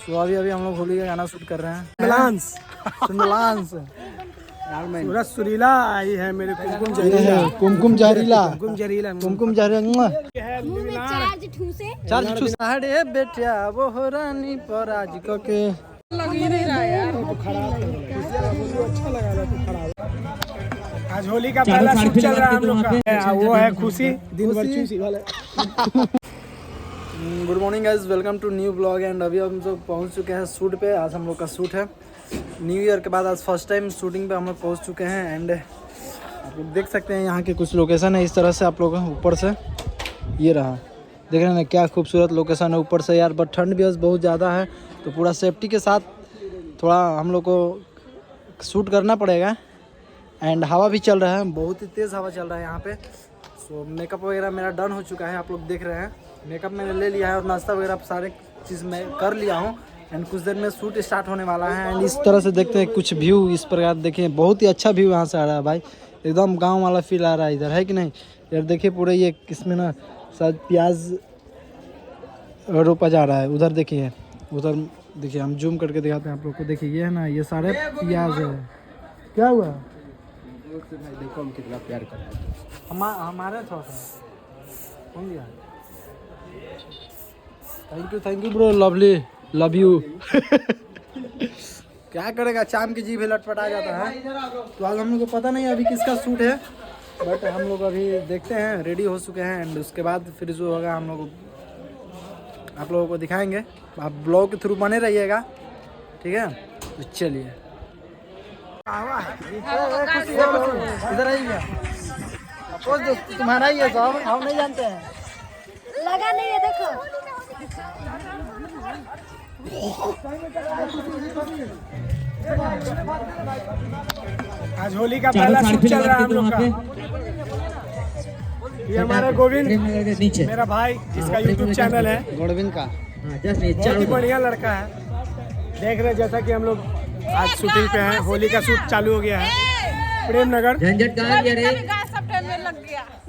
तो अभी हम लोग होली का गाना शूट कर रहे हैं। सिमलांस सूरज सुरीला आई है मेरे कुमकुम जहरीला कुमकुम जहरीला कुमकुम जहरीला कुमकुम जहरीला मुंह में चार्ज ठूसे चार्ज ठूस साढ़े बेटिया वो रानी पर आज के लग ही नहीं रहा यार। अच्छा लगा था तो खराब। आज होली का पहला शूट चल रहा है हम लोग का। वो है खुशी दिन भर चूसी वाले। Good morning guys, welcome to new blog. And अभी हम लोग पहुंच चुके हैं शूट पे। आज हम लोग का शूट है न्यू ईयर के बाद। आज फर्स्ट टाइम शूटिंग पे हम लोग पहुंच चुके हैं। एंड आप लोग देख सकते हैं यहाँ के कुछ लोकेशन है इस तरह से। आप लोग ऊपर से ये रहा देख रहे हैं क्या खूबसूरत लोकेशन है ऊपर से यार। बट ठंड भी बहुत ज़्यादा है तो पूरा सेफ्टी के साथ थोड़ा हम लोग को शूट करना पड़ेगा। एंड हवा भी चल रहा है, बहुत ही तेज़ हवा चल रहा है यहाँ पे। सो मेकअप वगैरह मेरा डन हो चुका है, आप लोग देख रहे हैं। मेकअप मैंने ले लिया है और नाश्ता वगैरह सारे चीज़ मैं कर लिया हूँ। एंड कुछ देर में शूट स्टार्ट होने वाला है। एंड इस तरह से देखते हैं कुछ व्यू इस प्रकार देखिए, बहुत ही अच्छा व्यू यहाँ से आ रहा है भाई। एकदम गांव वाला फील आ रहा है इधर, है कि नहीं यार। देखिए पूरे ये इसमें ना शायद प्याज रोपा जा रहा है। उधर देखिए, उधर देखिए, हम जूम करके दिखाते हैं आप लोग को। देखिए ये है ना, ये सारे प्याज है। क्या हुआ देखो हम कितना प्यार करते हैं हमारे थोड़ा सा दिया। Thank you bro, lovely, love you. क्या करेगा, चाम की जीभ लटपटा जाता है। तो आज हम लोग को पता नहीं अभी किसका शूट है, बट हम लोग अभी देखते हैं, रेडी हो चुके हैं। एंड उसके बाद फिर जो होगा हम लोग आप लोगों को दिखाएंगे। आप ब्लॉग के थ्रू बने रहिएगा, ठीक है। तो चलिए इधर आइए। तुम्हारा ही है सब, हम नहीं जानते हैं। लगा नहीं है देखो। आज होली का पहला शूट चल रहा है हम लोग का। ये हमारा गोविंद मेरा भाई, जिसका यूट्यूब चैनल है गोविंद का। बहुत ही बढ़िया लड़का है। देख रहे जैसा कि हम लोग आज शूटिंग पे हैं। होली का शूट चालू हो गया है प्रेम नगर। झंझट कहाँ गया रे?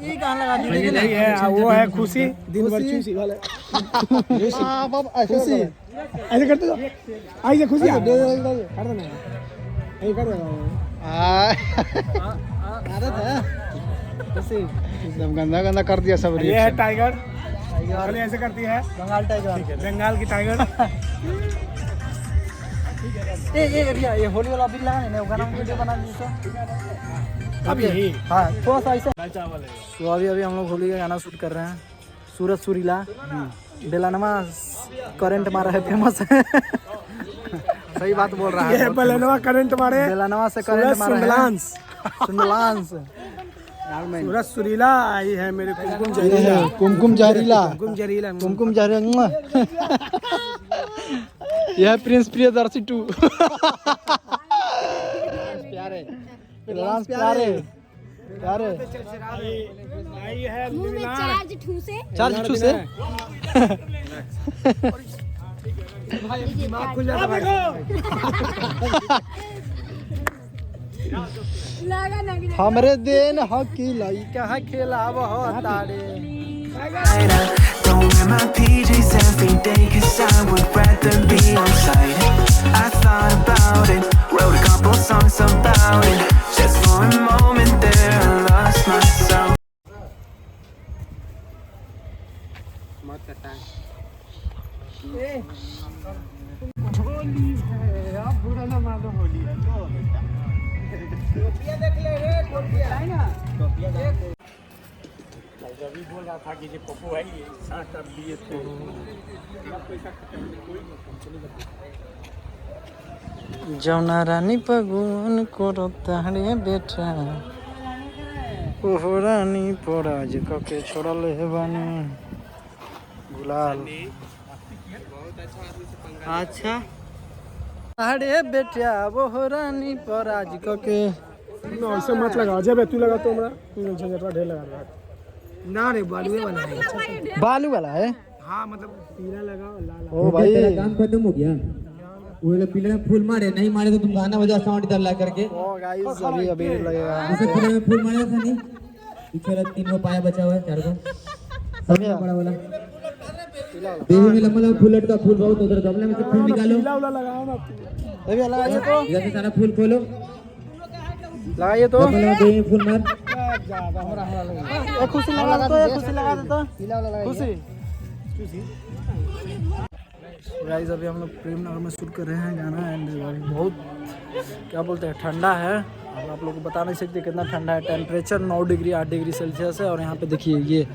ये कहाँ लगा दी? नहीं है, वो है खुशी दिन भर चूसी वाले। खुशी ऐसे करते हो, ऐसे खुशी कर देना, ऐसे कर देना। एकदम गंदा गंदा कर दिया सब। ये है टाइगर, ऐसे करती है बंगाल टाइगर, बंगाल की टाइगर। ये होली वाला अभी लगा नहीं, गाना वीडियो बना दीजिए अभी। हाँ थोड़ा सा ऐसे। तो अभी हम लोग होली का गाना शूट कर रहे हैं। सूरज सुरीला बेलानमा करंट मारा है, फेमस है। सही बात बोल रहा है। ये बेलानमा करंट मारे, बेलानमा से करंट मारा है। सुंदलांस सूरज सुरीला आई है मेरे कुमकुम जहरीला कुमकुम जहरीला कुमकुम जहरीला कुमकुम जहरीला। यह प्रिंस प्रियदर्शी 2। प्यारे प्यारे प्यारे आई है मुंह में चार्ज ठूसे चार्ज ठूसे। दिमाग खुल जाता है। लगा नहीं। हमरे देन हकी लइका है खेलाव हो तारे। Don't wear my PJs every day, 'cause I would rather be on site. I thought about it, wrote a couple songs about it. Just for a moment there, I lost myself. Holi है, आप बुरा ना मानो, होली है। टोपिया देख ले रे, टोपिया है ना, टोपिया देख। अभी बोल रहा था कि ये पप्पू है, ये साथ अब लिए थे। जौना रानी पगुन को रोताड़े बेटा, ओहो रानी पराज कके छोड़ल है बानी गुलाल। अच्छा अरे बेटा वो रानी पराज कके। ऐसे मत लगा, जब तू लगा तो हमरा झंझटवा ढेर लगा रहा ना रे। बालू वाला है, बालू वाला है। हाँ मतलब पीला लगा और लाल। ओ भाई तेरा काम खत्म हो गया। वो लोग पीले में फूल मारे, नहीं मारे तो तुम गाना बजा साउंड इधर ला करके। ओ गाइस अभी लगेगा। जैसे पीले में फूल मारा था नहीं, पीछे वाला 3 को पाया बचा हुआ है, 4 को। सबसे बड़ा वाला बेबी में लंबा लंबा फूल लटका, फूल बहुत उधर गमले में से फूल निकालो, पीला वाला लगाओ ना तू। अभी लगाइए तो, इधर से सारा फूल खोलो, लगाइए तो। गमले में बेबी फूल मार। ये खुशी लगा दे तो, ये खुशी लगा दे तो, खुशी। गाइस अभी हम लोग प्रेम नगर में शूट कर रहे हैं गाना एंड बहुत क्या बोलते हैं ठंडा है। अब आप लोग को बता नहीं सकते कितना ठंडा है। टेम्परेचर 9 डिग्री 8 डिग्री सेल्सियस है और यहाँ पे देखिए ये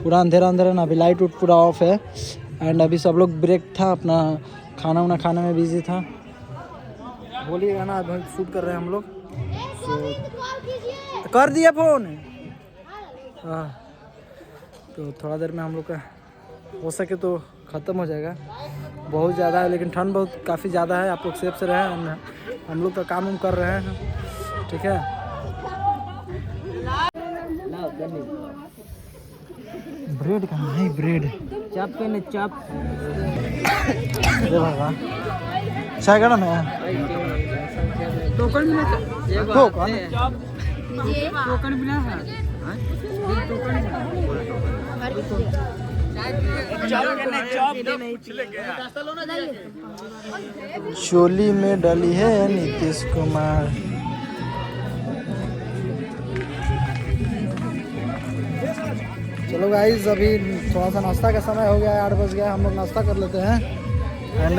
पूरा अंधेरा अंधेरा ना, अभी लाइट उट पूरा ऑफ है एंड अभी सब लोग ब्रेक था, अपना खाना वाना खाने में बिजी था। बोलिएगा ना, अभी शूट कर रहे हैं हम लोग। कर दिया फ़ोन। हाँ तो थोड़ा देर में हम लोग का हो सके तो ख़त्म हो जाएगा। बहुत ज़्यादा है लेकिन ठंड बहुत काफ़ी ज़्यादा है। आप लोग सेफ से रहें, हम लोग का काम हम कर रहे हैं, ठीक है। ब्रेड कहाँ है? ब्रेड चाप पे न चाप। अरे बाबा चाय गरम है। टोकन मिला टोकन मिला है। चोली में डली है नीतीश कुमार। चलो गाइस अभी थोड़ा सा नाश्ता का समय हो गया है, 8 बज गया, हम लोग नाश्ता कर लेते हैं एंड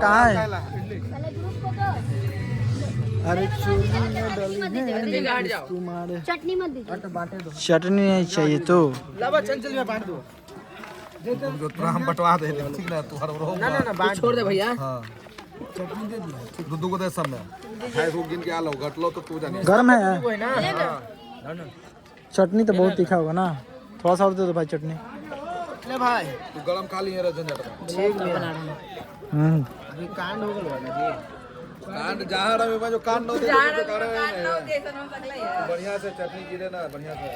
कहाँ है? अरे चोली में डली है नीतीश कुमार। चटनी मत दीजिए। चटनी नहीं चाहिए तो चंचल में बांट दो। जो तुरा हम बंटवा दे ठीक ना, तू हर रहो ना ना बांट छोड़ दे भैया। हां चटनी दे दिया, दूध को दे सब में खाए हो गिन के आ लो, घट लो तो तू जाने गर्म है। कोई ना चटनी तो बहुत तीखा होगा ना, थोड़ा सा और दे दो भाई चटनी। ले भाई तू गरम खा लिए रे झंझट में। ठीक बना रहा हूं। अभी कांड हो गया ना जी। कांड जहां में जो कांड नो दे तो करे बढ़िया से चटनी गिरे ना, बढ़िया से